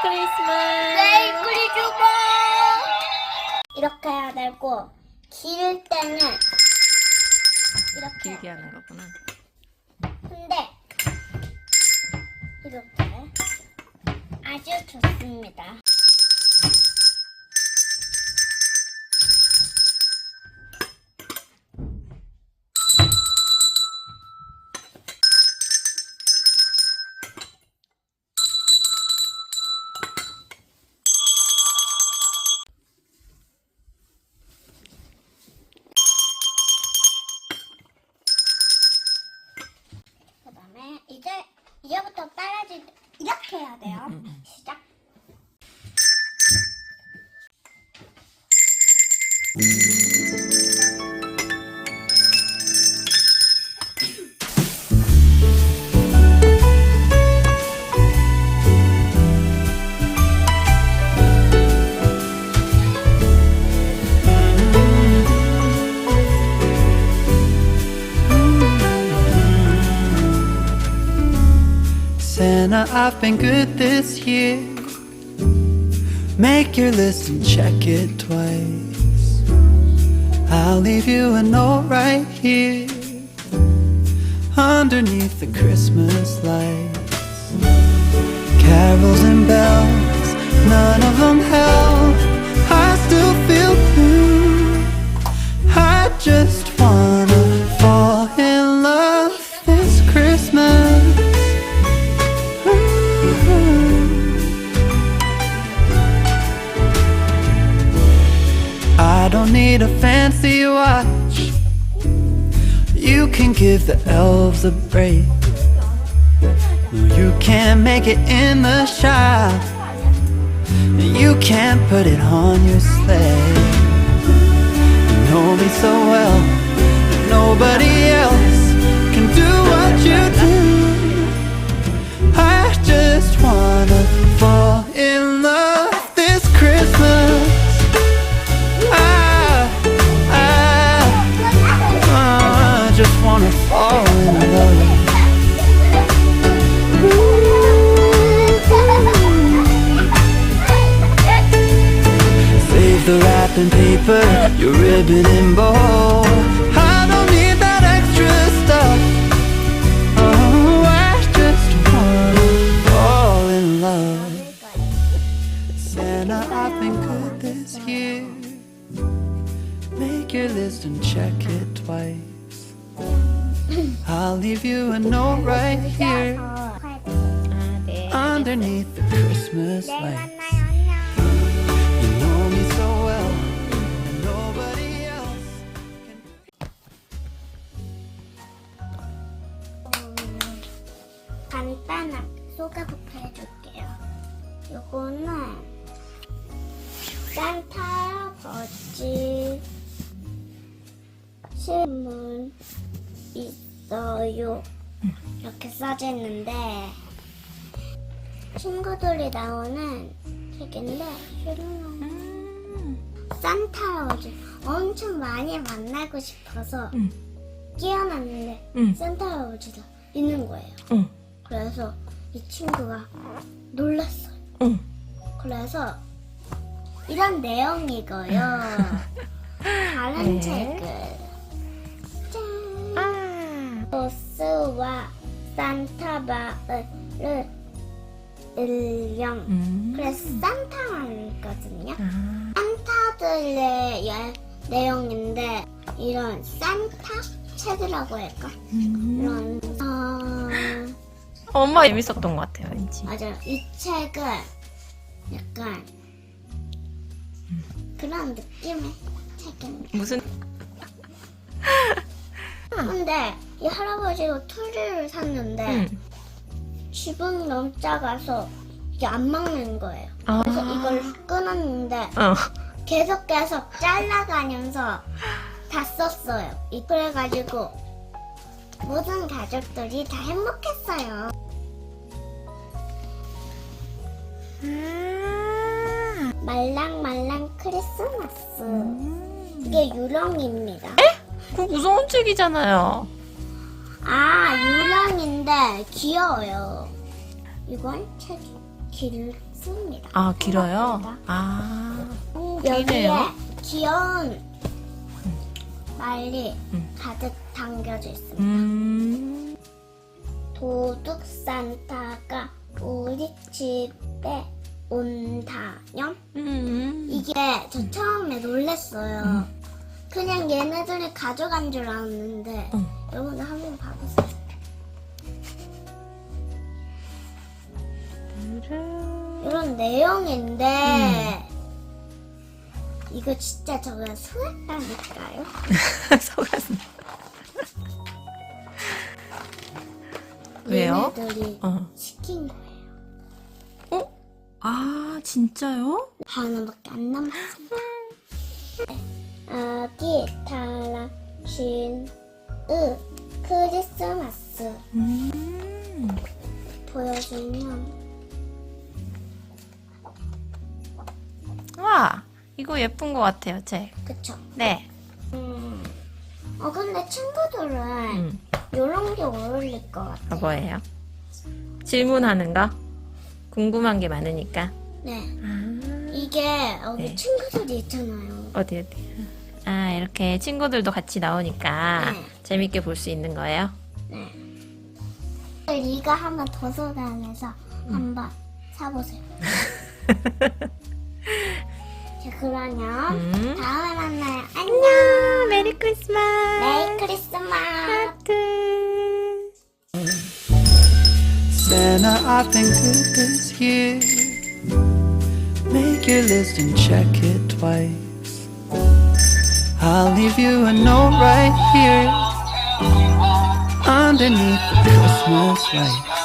크리스마스. 메리 크리스마스. 이렇게 해야 되고 길 때는 이렇게. 길게 하는 거구나. 근데 이렇게 아주 좋습니다. 그다음에 이제부터 따라질 때 이렇게 해야 돼요. 시작. Santa, I've been good this year. Make your list and check it twice. I'll leave you a note right here underneath the Christmas lights. Carols and bells, none of them help. I still feel blue. I just wanna fall in love this Christmas. I don't need a fancy watch. You can give the elves a break. No, you can't make it in the shop. You can't put it on your sleigh. You know me so well that nobody else can do what you do. I just wanna fall in love this Christmas. I just wanna fall in love. Save the wrapping paper, your ribbon and bow. I don't need that extra stuff. Oh, I just wanna fall in love. Santa, I've been good this year. Make your list and check it twice. I'll leave you a note right here underneath the Christmas lights. You know me so well, and nobody else can. 간단하게 소개부터 해줄게요. 요거는 산타 할아버지 신문 있어요. 이렇게 써져 있는데 친구들이 나오는 책인데 산타 할아버지 엄청 많이 만나고 싶어서 끼워놨는데 산타 할아버지가 있는 거예요. 그래서 이 친구가 놀랐어요. 그래서 이런 내용이고요. 다른 책은 짠! 보스와 산타바를 일령. 그래서 산타만이거든요. 산타들의 내용인데 이런 산타 책이라고 할까? 이런 엄마 재밌었던 것 같아요, 왠지. 맞아요. 이 책은 약간 그런 느낌의 책입니다. 무슨? 근데 이 할아버지가 투리를 샀는데 집은 너무 작아서 이게 안 먹는 거예요. 그래서 이걸 끊었는데 계속 잘라가면서 다 썼어요. 그래가지고 모든 가족들이 다 행복했어요. 말랑말랑 크리스마스. 이게 유령입니다. 그거 무서운 책이잖아요. 아, 유령인데 귀여워요. 이건 책이 길습니다. 아, 길어요? 아, 여기에 기네요. 귀여운 말이 음. 가득 담겨져 있습니다. 도둑 산타가 우리 집에 온다념? 이게 저 처음에 놀랬어요. 그냥 얘네들이 가져간 줄 알았는데 여러분들 한번 봐보세요. 이런 내용인데 이거 진짜 저거 수학다니까요? 속았어. 왜요? 얘네들이 어. 시킨 거예요. 어? 아, 진짜요? 하나밖에 안 남았습니다. 아기 타라신의 크리스마스 보여주면 와, 이거 예쁜 것 같아요, 책. 그쵸? 네. 근데 친구들은 이런 게 어울릴 것 같아요. 뭐예요? 질문하는 거? 궁금한 게 많으니까. 네. 아, 이게 여기 네. 친구들이 있잖아요. 어디? 아, 이렇게 친구들도 같이 나오니까 네. 재밌게 볼 수 있는 거예요? 네. 이거 한번 도서관에서 한번 사보세요. 자, 그러면 다음에 만나요. 안녕. 메리 크리스마스! 메리 크리스마스. 하트! Santa, I've been good this year. Make your list and check it twice. I'll leave you a note right here underneath the Christmas lights.